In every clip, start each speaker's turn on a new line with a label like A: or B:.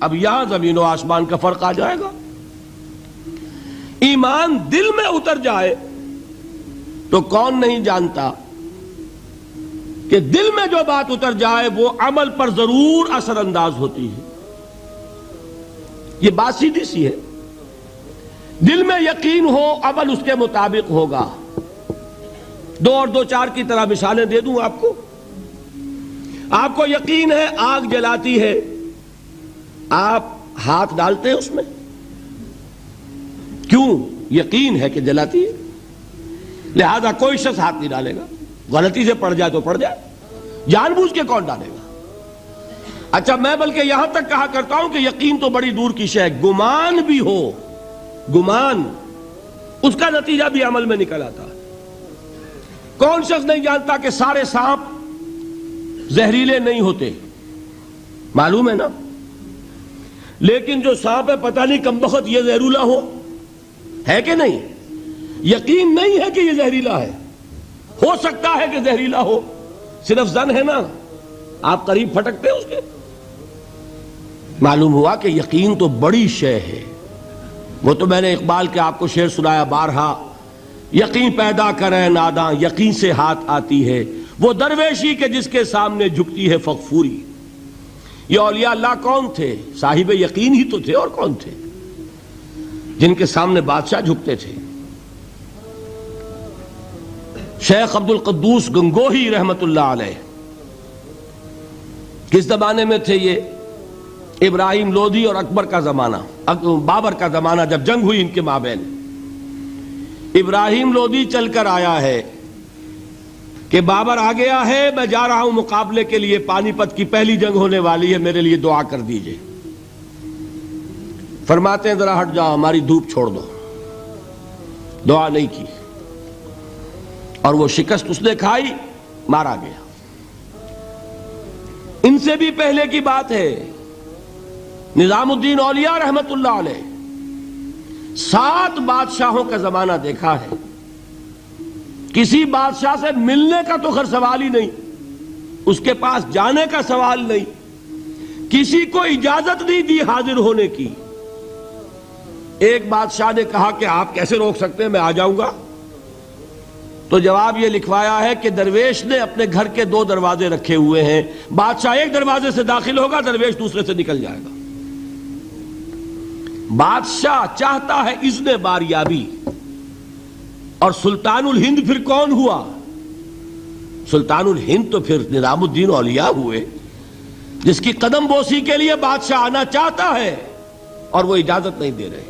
A: اب یہاں زمین و آسمان کا فرق آ جائے گا. ایمان دل میں اتر جائے تو کون نہیں جانتا کہ دل میں جو بات اتر جائے وہ عمل پر ضرور اثر انداز ہوتی ہے. یہ بات سیدھی سی ہے. دل میں یقین ہو عمل اس کے مطابق ہوگا. 2 اور 2 4 کی طرح مثالیں دے دوں آپ کو. آپ کو یقین ہے آگ جلاتی ہے, آپ ہاتھ ڈالتے ہیں اس میں, کیوں؟ یقین ہے کہ جلاتی ہے, لہذا کوئی شخص ہاتھ نہیں ڈالے گا. غلطی سے پڑ جائے تو پڑ جائے, جان بوجھ کے کون ڈالے گا؟ اچھا میں بلکہ یہاں تک کہا کرتا ہوں کہ یقین تو بڑی دور کی شے ہے. گمان بھی ہو, گمان, اس کا نتیجہ بھی عمل میں نکل آتا ہے. کون شخص نہیں جانتا کہ سارے سانپ زہریلے نہیں ہوتے؟ معلوم ہے نا. لیکن جو سانپ ہے پتہ نہیں کم بخت یہ زہریلا ہو, ہے کہ نہیں؟ یقین نہیں ہے کہ یہ زہریلا ہے. ہو سکتا ہے کہ زہریلا ہو, صرف ظن ہے نا, آپ قریب پھٹکتے ہیں اس کے. معلوم ہوا کہ یقین تو بڑی شے ہے. وہ تو میں نے اقبال کے آپ کو شعر سنایا بارہا, یقین پیدا کرے ناداں یقین سے ہاتھ آتی ہے, وہ درویشی کے جس کے سامنے جھکتی ہے فغفوری. یہ اولیاء اللہ کون تھے؟ صاحب یقین ہی تو تھے, اور کون تھے؟ جن کے سامنے بادشاہ جھکتے تھے. شیخ عبد القدوس گنگوہی رحمت اللہ علیہ کس زمانے میں تھے یہ؟ ابراہیم لودھی اور اکبر کا زمانہ, بابر کا زمانہ, جب جنگ ہوئی ان کے مابین. ابراہیم لودھی چل کر آیا ہے کہ بابر آ گیا ہے, میں جا رہا ہوں مقابلے کے لیے, پانی پت کی پہلی جنگ ہونے والی ہے, میرے لیے دعا کر دیجئے. فرماتے ہیں ذرا ہٹ جاؤ, ہماری دھوپ چھوڑ دو. دعا نہیں کی اور وہ شکست اس نے کھائی, مارا گیا. ان سے بھی پہلے کی بات ہے, نظام الدین اولیاء رحمت اللہ علیہ 7 بادشاہوں کا زمانہ دیکھا ہے. کسی بادشاہ سے ملنے کا تو خیر سوال ہی نہیں, اس کے پاس جانے کا سوال نہیں, کسی کو اجازت نہیں دی حاضر ہونے کی. ایک بادشاہ نے کہا کہ آپ کیسے روک سکتے ہیں, میں آ جاؤں گا. تو جواب یہ لکھوایا ہے کہ درویش نے اپنے گھر کے 2 دروازے رکھے ہوئے ہیں, بادشاہ ایک دروازے سے داخل ہوگا, درویش دوسرے سے نکل جائے گا. بادشاہ چاہتا ہے اذن باریابی. اور سلطان الہند پھر کون ہوا؟ سلطان الہند تو پھر نظام الدین اولیاء ہوئے, جس کی قدم بوسی کے لیے بادشاہ آنا چاہتا ہے اور وہ اجازت نہیں دے رہے.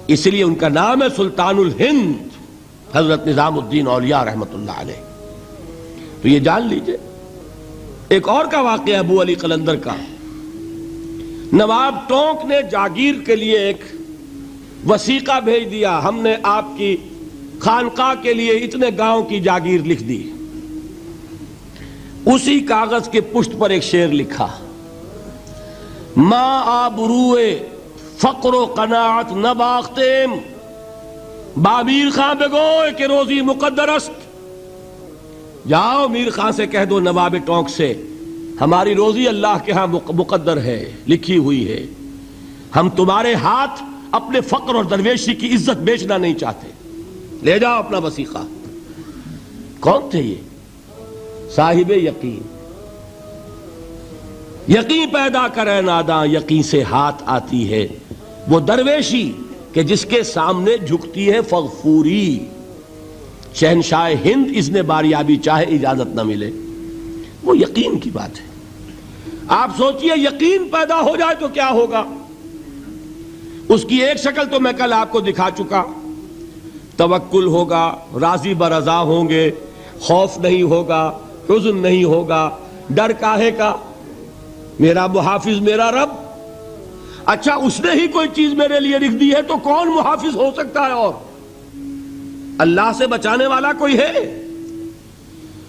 A: اس لیے ان کا نام ہے سلطان الہند, حضرت نظام الدین اولیاء رحمت اللہ علیہ. تو یہ جان لیجئے. ایک اور کا واقعہ ابو علی قلندر کا. نواب ٹونک نے جاگیر کے لیے ایک وثیقہ بھیج دیا, ہم نے آپ کی خانقاہ کے لیے اتنے گاؤں کی جاگیر لکھ دی. اسی کاغذ کے پشت پر ایک شعر لکھا, ما آبروئے فقر و قناعت نباختیم, با میر خان بگوئے کہ روزی مقدر است. جاؤ میر خان سے کہہ دو, نواب ٹونک سے, ہماری روزی اللہ کے ہاں مقدر ہے, لکھی ہوئی ہے. ہم تمہارے ہاتھ اپنے فقر اور درویشی کی عزت بیچنا نہیں چاہتے, لے جاؤ اپنا وثیقہ. کون تھے یہ؟ صاحب یقین. یقین پیدا کرے ناداں یقین سے ہاتھ آتی ہے, وہ درویشی کہ جس کے سامنے جھکتی ہے فغفوری. شہنشاہ ہند اذن باریابی چاہے اجازت نہ ملے, وہ یقین کی بات ہے. آپ سوچئے یقین پیدا ہو جائے تو کیا ہوگا. اس کی ایک شکل تو میں کل آپ کو دکھا چکا. توکل ہوگا, راضی برضا ہوں گے, خوف نہیں ہوگا, حزن نہیں ہوگا. ڈر کاہے کا؟ میرا محافظ میرا رب. اچھا اس نے ہی کوئی چیز میرے لیے لکھ دی ہے تو کون محافظ ہو سکتا ہے؟ اور اللہ سے بچانے والا کوئی ہے؟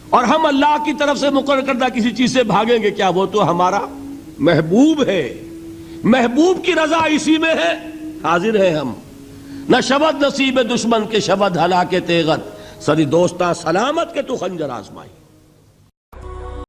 A: اور ہم اللہ کی طرف سے مقرر کردہ کسی چیز سے بھاگیں گے کیا؟ وہ تو ہمارا محبوب ہے, محبوب کی رضا اسی میں ہے. حاضر ہیں ہم. نہ شبد نصیب دشمن کے شبد ہلا کے تیغت, سری دوستاں سلامت کے تو خنجر آزمائی.